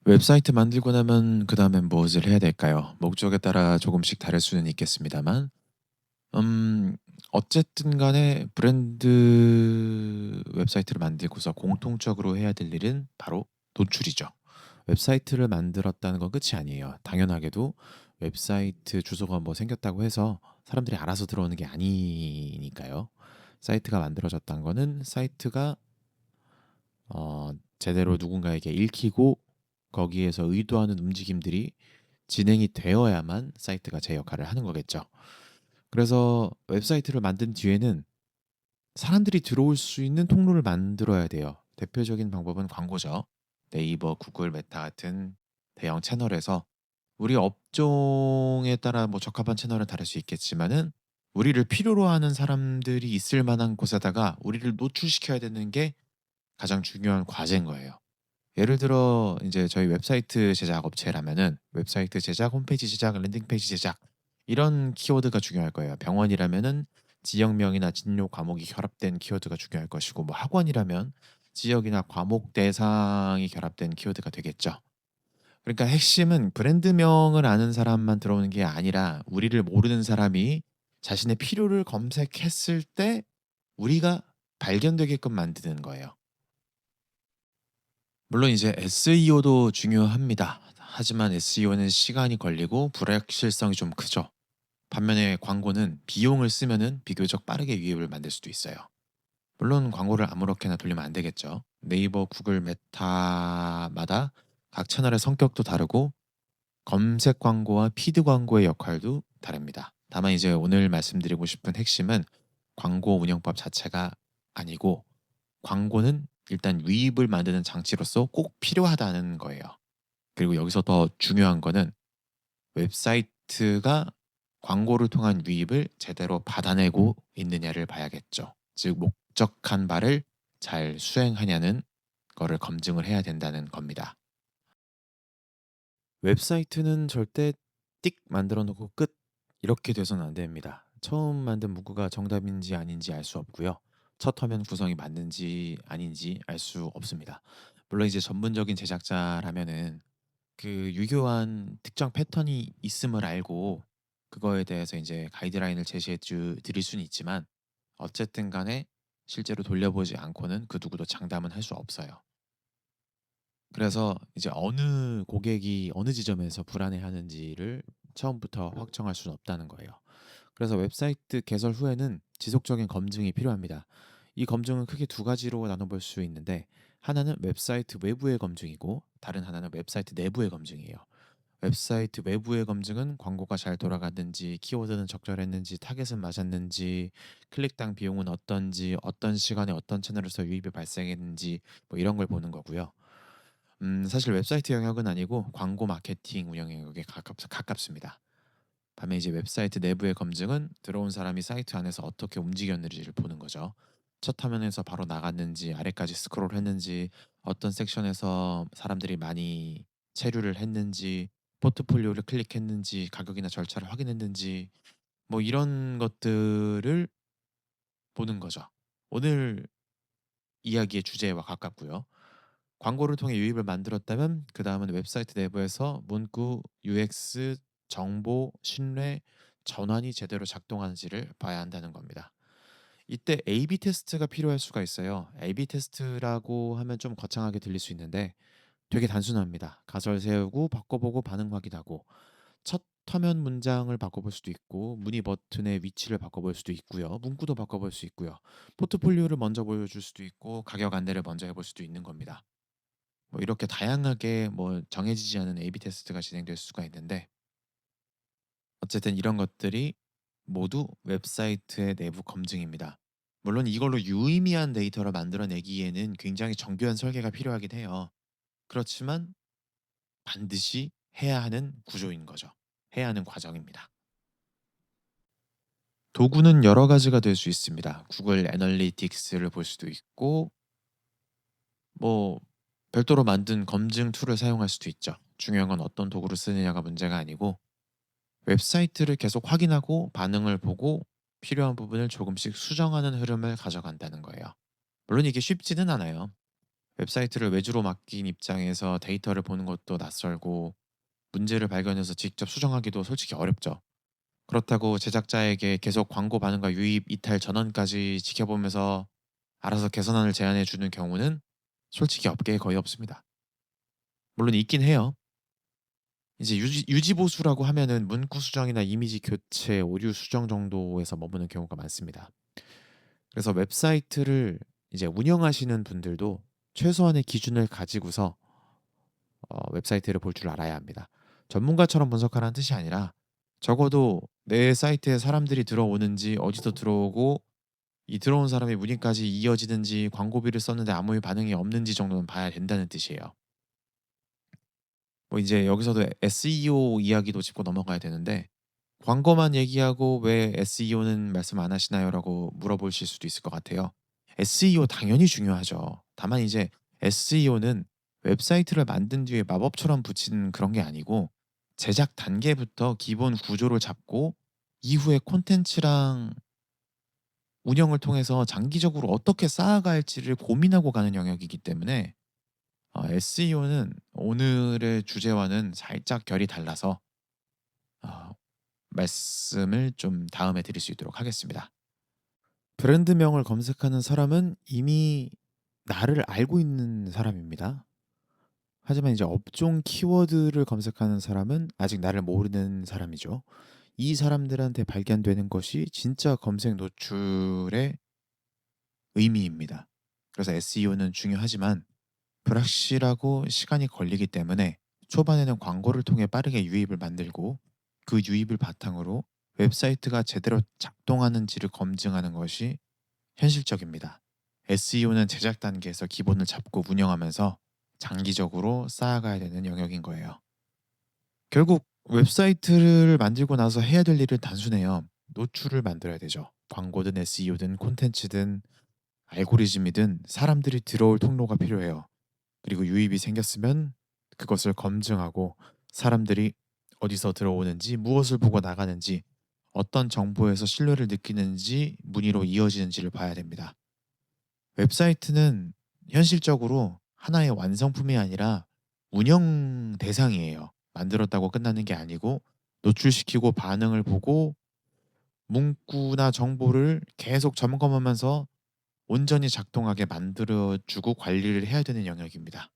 웹사이트 만들고 나면 그다음엔 무엇을 해야 될까요? 목적에 따라 조금씩 다를 수는 있겠습니다만 음 어쨌든 간에 브랜드 웹사이트를 만들고서 공통적으로 해야 될 일은 바로 노출이죠. 웹사이트를 만들었다는 건 끝이 아니에요. 당연하게도 웹사이트 주소가 뭐 생겼다고 해서 사람들이 알아서 들어오는 게 아니니까요. 사이트가 만들어졌다는 거는 사이트가 제대로 누군가에게 읽히고 거기에서 의도하는 움직임들이 진행이 되어야만 사이트가 제 역할을 하는 거겠죠. 그래서 웹사이트를 만든 뒤에는 사람들이 들어올 수 있는 통로를 만들어야 돼요. 대표적인 방법은 광고죠. 네이버, 구글, 메타 같은 대형 채널에서 우리 업종에 따라 뭐 적합한 채널은 다를 수 있겠지만은 우리를 필요로 하는 사람들이 있을 만한 곳에다가 우리를 노출시켜야 되는 게 가장 중요한 과제인 거예요. 예를 들어 이제 저희 웹사이트 제작 업체라면은 웹사이트 제작, 홈페이지 제작, 랜딩 페이지 제작 이런 키워드가 중요할 거예요. 병원이라면은 지역명이나 진료 과목이 결합된 키워드가 중요할 것이고 뭐 학원이라면 지역이나 과목 대상이 결합된 키워드가 되겠죠. 그러니까 핵심은 브랜드명을 아는 사람만 들어오는 게 아니라 우리를 모르는 사람이 자신의 필요를 검색했을 때 우리가 발견되게끔 만드는 거예요. 물론 이제 SEO도 중요합니다. 하지만 SEO는 시간이 걸리고 불확실성이 좀 크죠. 반면에 광고는 비용을 쓰면은 비교적 빠르게 유입을 만들 수도 있어요. 물론 광고를 아무렇게나 돌리면 안 되겠죠. 네이버, 구글, 메타마다 각 채널의 성격도 다르고 검색 광고와 피드 광고의 역할도 다릅니다. 다만 이제 오늘 말씀드리고 싶은 핵심은 광고 운영법 자체가 아니고 광고는 일단 유입을 만드는 장치로서 꼭 필요하다는 거예요. 그리고 여기서 더 중요한 거는 웹사이트가 광고를 통한 유입을 제대로 받아내고 있느냐를 봐야겠죠. 즉 목적한 바를 잘 수행하냐는 거를 검증을 해야 된다는 겁니다. 웹사이트는 절대 띡 만들어 놓고 끝 이렇게 돼서는 안 됩니다. 처음 만든 문구가 정답인지 아닌지 알 수 없고요. 첫 화면 구성이 맞는지 아닌지 알 수 없습니다. 물론 이제 전문적인 제작자라면은 그 유교한 특정 패턴이 있음을 알고 그거에 대해서 이제 가이드라인을 제시해 주 드릴 수는 있지만 어쨌든 간에 실제로 돌려보지 않고는 그 누구도 장담은 할 수 없어요. 그래서 이제 어느 고객이 어느 지점에서 불안해하는지를 처음부터 확정할 수는 없다는 거예요. 그래서 웹사이트 개설 후에는 지속적인 검증이 필요합니다. 이 검증은 크게 두 가지로 나눠볼 수 있는데 하나는 웹사이트 외부의 검증이고 다른 하나는 웹사이트 내부의 검증이에요. 웹사이트 외부의 검증은 광고가 잘 돌아갔는지, 키워드는 적절했는지, 타겟은 맞았는지, 클릭당 비용은 어떤지, 어떤 시간에 어떤 채널에서 유입이 발생했는지 뭐 이런 걸 보는 거고요. 사실 웹사이트 영역은 아니고 광고 마케팅 운영 영역에 가깝습니다. 반면 이제 웹사이트 내부의 검증은 들어온 사람이 사이트 안에서 어떻게 움직였는지를 보는 거죠. 첫 화면에서 바로 나갔는지, 아래까지 스크롤했는지, 어떤 섹션에서 사람들이 많이 체류를 했는지, 포트폴리오를 클릭했는지, 가격이나 절차를 확인했는지, 뭐 이런 것들을 보는 거죠. 오늘 이야기의 주제와 가깝고요. 광고를 통해 유입을 만들었다면 그다음은 웹사이트 내부에서 문구, UX, 정보, 신뢰, 전환이 제대로 작동하는지를 봐야 한다는 겁니다. 이때 A/B 테스트가 필요할 수가 있어요. A/B 테스트라고 하면 좀 거창하게 들릴 수 있는데 되게 단순합니다. 가설 세우고 바꿔보고 반응 확인하고 첫 화면 문장을 바꿔볼 수도 있고 문의 버튼의 위치를 바꿔볼 수도 있고요. 문구도 바꿔볼 수 있고요. 포트폴리오를 먼저 보여줄 수도 있고 가격 안내를 먼저 해볼 수도 있는 겁니다. 뭐 이렇게 다양하게 뭐 정해지지 않은 A/B 테스트가 진행될 수가 있는데 어쨌든 이런 것들이 모두 웹사이트의 내부 검증입니다. 물론 이걸로 유의미한 데이터를 만들어내기에는 굉장히 정교한 설계가 필요하긴 해요. 그렇지만 반드시 해야 하는 구조인 거죠. 해야 하는 과정입니다. 도구는 여러 가지가 될 수 있습니다. 구글 애널리틱스를 볼 수도 있고 뭐 별도로 만든 검증 툴을 사용할 수도 있죠. 중요한 건 어떤 도구를 쓰느냐가 문제가 아니고 웹사이트를 계속 확인하고 반응을 보고 필요한 부분을 조금씩 수정하는 흐름을 가져간다는 거예요. 물론 이게 쉽지는 않아요. 웹사이트를 외주로 맡긴 입장에서 데이터를 보는 것도 낯설고 문제를 발견해서 직접 수정하기도 솔직히 어렵죠. 그렇다고 제작자에게 계속 광고 반응과 유입, 이탈 전환까지 지켜보면서 알아서 개선안을 제안해 주는 경우는 솔직히 업계에 거의 없습니다. 물론 있긴 해요. 이제 유지 보수라고 하면은 문구 수정이나 이미지 교체, 오류 수정 정도에서 머무는 경우가 많습니다. 그래서 웹사이트를 이제 운영하시는 분들도 최소한의 기준을 가지고서 웹사이트를 볼 줄 알아야 합니다. 전문가처럼 분석하라는 뜻이 아니라 적어도 내 사이트에 사람들이 들어오는지, 어디서 들어오고 이 들어온 사람이 문의까지 이어지는지, 광고비를 썼는데 아무 반응이 없는지 정도는 봐야 된다는 뜻이에요. 뭐 이제 여기서도 SEO 이야기도 짚고 넘어가야 되는데, 광고만 얘기하고 "왜 SEO는 말씀 안 하시나요?"라고 물어보실 수도 있을 것 같아요. SEO 당연히 중요하죠. 다만 이제 SEO는 웹사이트를 만든 뒤에 마법처럼 붙이는 그런 게 아니고, 제작 단계부터 기본 구조를 잡고 이후에 콘텐츠랑 운영을 통해서 장기적으로 어떻게 쌓아갈지를 고민하고 가는 영역이기 때문에 SEO는 오늘의 주제와는 살짝 결이 달라서 어 말씀을 좀 다음에 드릴 수 있도록 하겠습니다. 브랜드명을 검색하는 사람은 이미 나를 알고 있는 사람입니다. 하지만 이제 업종 키워드를 검색하는 사람은 아직 나를 모르는 사람이죠. 이 사람들한테 발견되는 것이 진짜 검색 노출의 의미입니다. 그래서 SEO는 중요하지만 불확실하고 시간이 걸리기 때문에 초반에는 광고를 통해 빠르게 유입을 만들고, 그 유입을 바탕으로 웹사이트가 제대로 작동하는지를 검증하는 것이 현실적입니다. SEO는 제작 단계에서 기본을 잡고 운영하면서 장기적으로 쌓아가야 되는 영역인 거예요. 결국 웹사이트를 만들고 나서 해야 될 일은 단순해요. 노출을 만들어야 되죠. 광고든 SEO든 콘텐츠든 알고리즘이든 사람들이 들어올 통로가 필요해요. 그리고 유입이 생겼으면 그것을 검증하고 사람들이 어디서 들어오는지, 무엇을 보고 나가는지, 어떤 정보에서 신뢰를 느끼는지, 문의로 이어지는지를 봐야 됩니다. 웹사이트는 현실적으로 하나의 완성품이 아니라 운영 대상이에요. 만들었다고 끝나는 게 아니고 노출시키고 반응을 보고 문구나 정보를 계속 점검하면서 온전히 작동하게 만들어 주고 관리를 해야 되는 영역입니다.